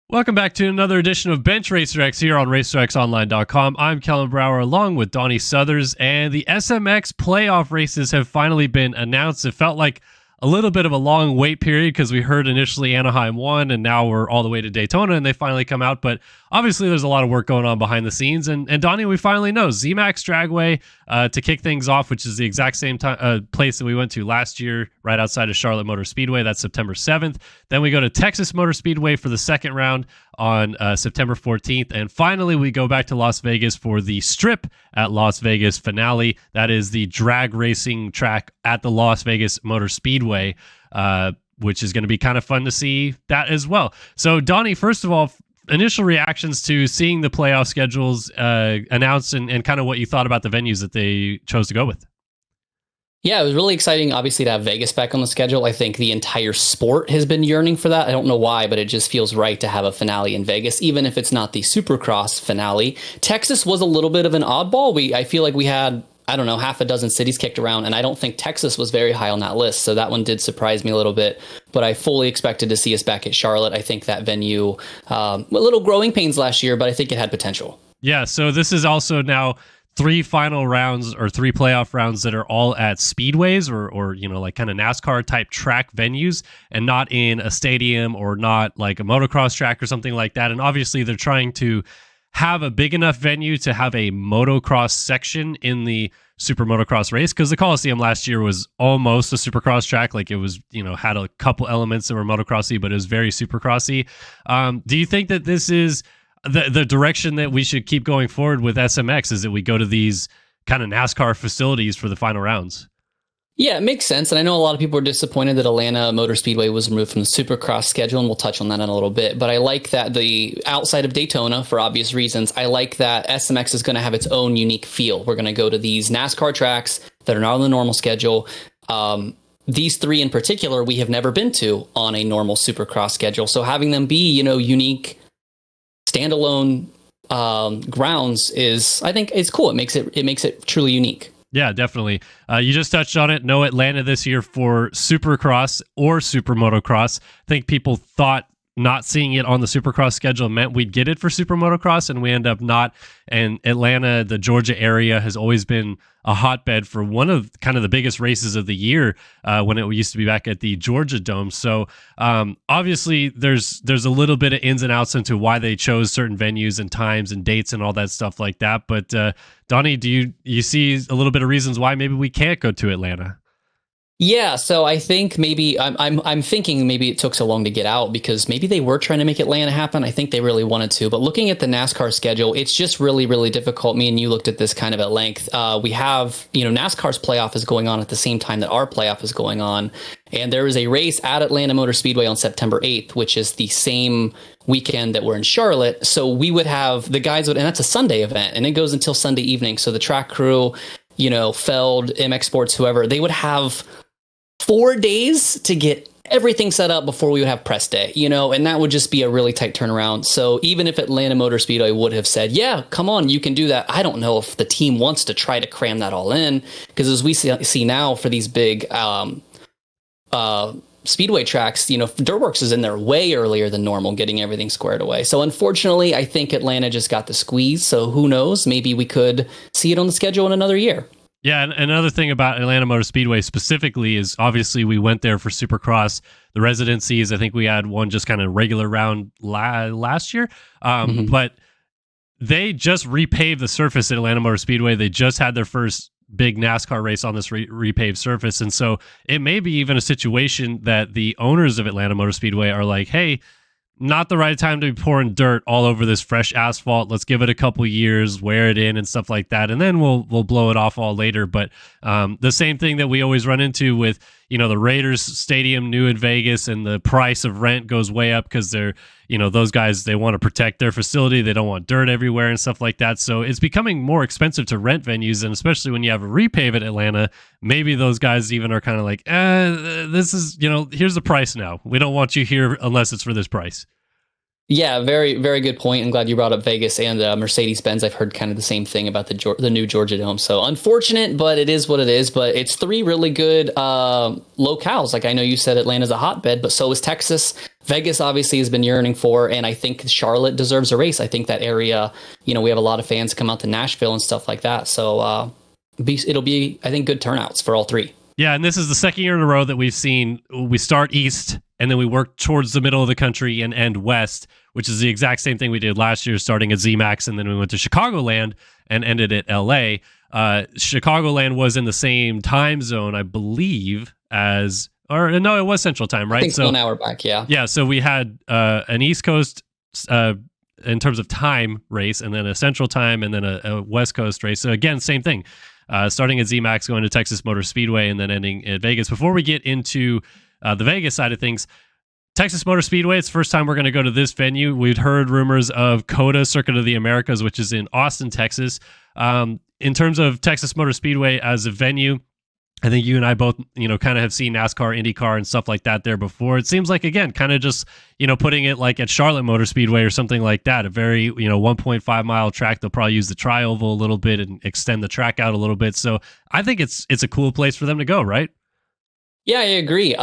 Welcome back to another edition of Bench Racer X here on RacerXOnline.com. I'm Kellen Brauer along with Donnie Southers, and the SMX playoff races have finally been announced. It felt like a little bit of a long wait period because we heard initially Anaheim won, and now we're all the way to Daytona, and they finally come out. But obviously, there's a lot of work going on behind the scenes. And Donnie, we finally know ZMAX Dragway to kick things off, which is the exact same place that we went to last year, right outside of Charlotte Motor Speedway. That's September 7th. Then we go to Texas Motor Speedway for the second round on September 14th. And finally, we go back to Las Vegas for the Strip at Las Vegas finale. That is the drag racing track at the Las Vegas Motor Speedway, which is going to be kind of fun to see that as well. So, Donnie, first of all, initial reactions to seeing the playoff schedules announced and kind of what you thought about the venues that they chose to go with. Yeah, it was really exciting, obviously, to have Vegas back on the schedule. I think the entire sport has been yearning for that. I don't know why, but it just feels right to have a finale in Vegas, even if it's not the Supercross finale. Texas was a little bit of an oddball. I feel like we had, I don't know, half a dozen cities kicked around, and I don't think Texas was very high on that list. So that one did surprise me a little bit, but I fully expected to see us back at Charlotte. I think that venue, a little growing pains last year, but I think it had potential. Yeah, so this is also now three final rounds or three playoff rounds that are all at speedways or you know, like kind of NASCAR type track venues and not in a stadium or not like a motocross track or something like that. And obviously they're trying to have a big enough venue to have a motocross section in the SuperMotocross race, because the Coliseum last year was almost a Supercross track. Like it was, you know, had a couple elements that were motocrossy, but it was very Supercrossy. Do you think that this is the direction that we should keep going forward with SMX, is that we go to these kind of NASCAR facilities for the final rounds? Yeah, it makes sense. And I know a lot of people are disappointed that Atlanta Motor Speedway was removed from the Supercross schedule, and we'll touch on that in a little bit. But I like that the outside of Daytona, for obvious reasons, I like that SMX is going to have its own unique feel. We're going to go to these NASCAR tracks that are not on the normal schedule. These three in particular, we have never been to on a normal Supercross schedule. So having them be, you know, unique, standalone grounds is, I think, it's cool. It makes it truly unique. Yeah, definitely. You just touched on it. No Atlanta this year for Supercross or Supermotocross. I think people thought not seeing it on the Supercross schedule meant we'd get it for Supermotocross, and we end up not. And Atlanta, the Georgia area, has always been a hotbed for one of kind of the biggest races of the year when it used to be back at the Georgia Dome. So obviously there's a little bit of ins and outs into why they chose certain venues and times and dates and all that stuff like that. But Donnie, do you see a little bit of reasons why maybe we can't go to Atlanta? Yeah, so I think maybe I'm thinking maybe it took so long to get out because maybe they were trying to make Atlanta happen. I think they really wanted to, but looking at the NASCAR schedule, it's just really, really difficult. Me and you looked at this kind of at length. We have, you know, NASCAR's playoff is going on at the same time that our playoff is going on, and there is a race at Atlanta Motor Speedway on September 8th, which is the same weekend that we're in Charlotte. So we would have the guys and that's a Sunday event, and it goes until Sunday evening. So the track crew, you know, Feld, MX Sports, whoever, they would have 4 days to get everything set up before we would have press day, you know, and that would just be a really tight turnaround. So even if Atlanta Motor Speedway would have said, yeah, come on, you can do that, I don't know if the team wants to try to cram that all in, because as we see now for these big speedway tracks, you know, Dirtworks is in there way earlier than normal, getting everything squared away. So unfortunately, I think Atlanta just got the squeeze. So who knows, maybe we could see it on the schedule in another year. Yeah, and another thing about Atlanta Motor Speedway specifically is obviously we went there for Supercross, the residencies. I think we had one just kind of regular round last year, but they just repaved the surface at Atlanta Motor Speedway. They just had their first big NASCAR race on this repaved surface, and so it may be even a situation that the owners of Atlanta Motor Speedway are like, hey, not the right time to be pouring dirt all over this fresh asphalt. Let's give it a couple years, wear it in and stuff like that, and then we'll blow it off all later. But the same thing that we always run into with, you know, the Raiders Stadium new in Vegas, and the price of rent goes way up because they're, you know, those guys, they want to protect their facility. They don't want dirt everywhere and stuff like that. So it's becoming more expensive to rent venues, and especially when you have a repave at Atlanta, maybe those guys even are kind of like, this is, you know, here's the price now. We don't want you here unless it's for this price. Yeah, very, very good point. I'm glad you brought up Vegas and Mercedes-Benz. I've heard kind of the same thing about the new Georgia Dome. So unfortunate, but it is what it is. But it's three really good locales. Like I know you said Atlanta's a hotbed, but so is Texas. Vegas obviously has been yearning for, and I think Charlotte deserves a race. I think that area, we have a lot of fans come out to Nashville and stuff like that. So it'll be, I think, good turnouts for all three. Yeah, and this is the second year in a row that we've seen we start east and then we work towards the middle of the country and end west, which is the exact same thing we did last year, starting at ZMAX, and then we went to Chicagoland and ended at LA. Chicagoland was in the same time zone, I believe, it was Central Time, right? I think so 1 hour back, yeah. Yeah, so we had an East Coast in terms of time race, and then a Central Time, and then a West Coast race. So again, same thing. Starting at ZMAX, going to Texas Motor Speedway, and then ending at Vegas. Before we get into the Vegas side of things, Texas Motor Speedway, it's the first time we're going to go to this venue. We'd heard rumors of COTA, Circuit of the Americas, which is in Austin, Texas. In terms of Texas Motor Speedway as a venue, I think you and I both, kind of have seen NASCAR, IndyCar, and stuff like that there before. It seems like, again, kind of just, putting it like at Charlotte Motor Speedway or something like that, a very, 1.5 mile track. They'll probably use the tri-oval a little bit and extend the track out a little bit. So I think it's a cool place for them to go, right? Yeah, I agree.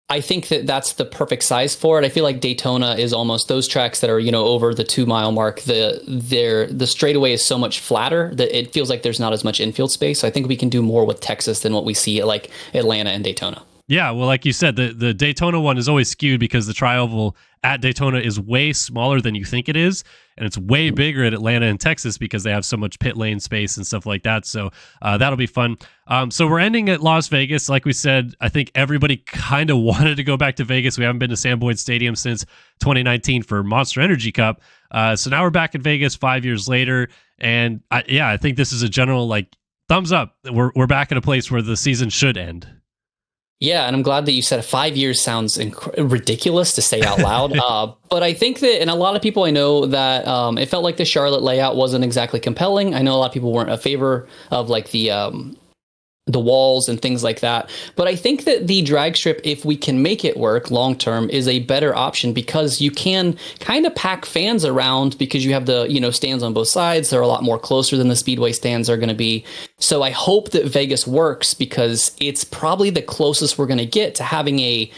I think that's the perfect size for it. I feel like Daytona is almost those tracks that are, over the 2 mile mark. The straightaway is so much flatter that it feels like there's not as much infield space. So I think we can do more with Texas than what we see at like Atlanta and Daytona. Yeah, well, like you said, the Daytona one is always skewed because the tri-oval at Daytona is way smaller than you think it is, and it's way bigger at Atlanta and Texas because they have so much pit lane space and stuff like that. So that'll be fun. So we're ending at Las Vegas. Like we said, I think everybody kind of wanted to go back to Vegas. We haven't been to Sam Boyd Stadium since 2019 for Monster Energy Cup. So now we're back in Vegas 5 years later, and I think this is a general thumbs up. We're back at a place where the season should end. Yeah, and I'm glad that you said 5 years sounds ridiculous to say out loud. But I think that, and a lot of people I know that it felt like the Charlotte layout wasn't exactly compelling. I know a lot of people weren't a favor of the walls and things like that. But I think that the drag strip, if we can make it work long term, is a better option because you can kind of pack fans around because you have the, stands on both sides. They're a lot more closer than the Speedway stands are going to be. So I hope that Vegas works because it's probably the closest we're going to get to having a,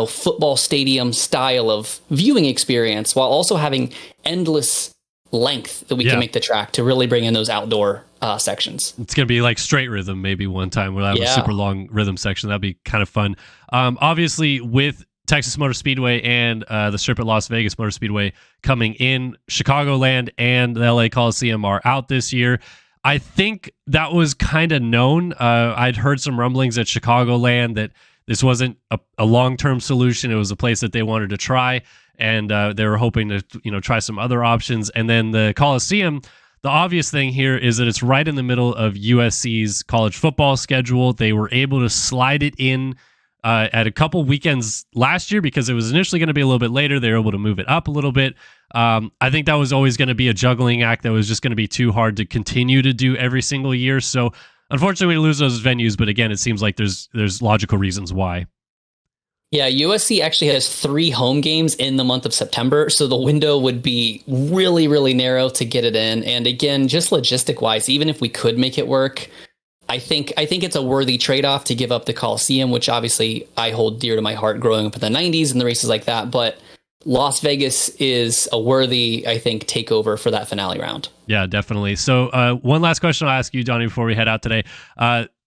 football stadium style of viewing experience while also having endless length that we can make the track to really bring in those outdoor sections. It's going to be like straight rhythm maybe one time. We'll have a super long rhythm section. That'd be kind of fun. Obviously, with Texas Motor Speedway and the strip at Las Vegas Motor Speedway coming in, Chicagoland and the LA Coliseum are out this year. I think that was kind of known. I'd heard some rumblings at Chicagoland that this wasn't a long-term solution. It was a place that they wanted to try, and they were hoping to try some other options. And then the Coliseum, the obvious thing here is that it's right in the middle of USC's college football schedule. They were able to slide it in at a couple weekends last year because it was initially going to be a little bit later. They were able to move it up a little bit. I think that was always going to be a juggling act that was just going to be too hard to continue to do every single year. So unfortunately, we lose those venues. But again, it seems like there's logical reasons why. Yeah, USC actually has 3 home games in the month of September, so the window would be really, really narrow to get it in. And again, just logistic-wise, even if we could make it work, I think it's a worthy trade-off to give up the Coliseum, which obviously I hold dear to my heart growing up in the 90s and the races like that. But Las Vegas a worthy, I think, takeover for that finale round. Yeah, definitely. So one last question I'll ask you, Donnie, before we head out today.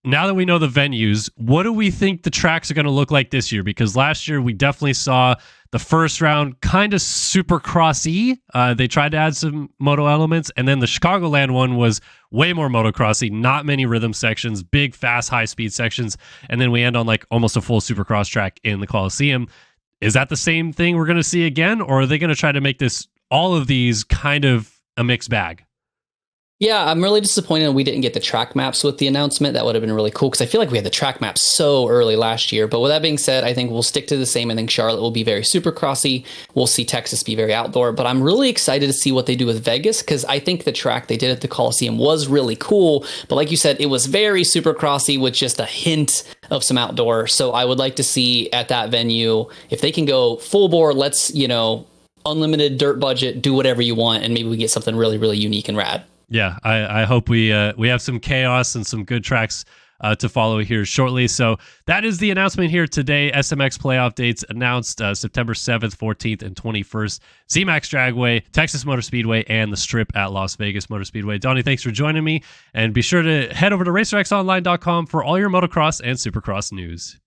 Now that we know the venues, what do we think the tracks are going to look like this year? Because last year we definitely saw the first round kind of supercrossy. They tried to add some moto elements, and then the Chicagoland one was way more motocrossy, not many rhythm sections, big, fast, high-speed sections, and then we end on almost a full supercross track in the Coliseum. Is that the same thing we're going to see again, or are they going to try to make all of these kind of a mixed bag? Yeah, I'm really disappointed we didn't get the track maps with the announcement. That would have been really cool because I feel like we had the track maps so early last year. But with that being said, I think we'll stick to the same. I think Charlotte will be very supercrossy. We'll see Texas be very outdoor. But I'm really excited to see what they do with Vegas because I think the track they did at the Coliseum was really cool. But like you said, it was very supercrossy with just a hint of some outdoor. So I would like to see at that venue, if they can go full bore, let's, unlimited dirt budget, do whatever you want, and maybe we get something really, really unique and rad. Yeah, I hope we have some chaos and some good tracks to follow here shortly. So that is the announcement here today. SMX playoff dates announced September 7th, 14th, and 21st. ZMAX Dragway, Texas Motor Speedway, and the Strip at Las Vegas Motor Speedway. Donnie, thanks for joining me. And be sure to head over to racerxonline.com for all your motocross and supercross news.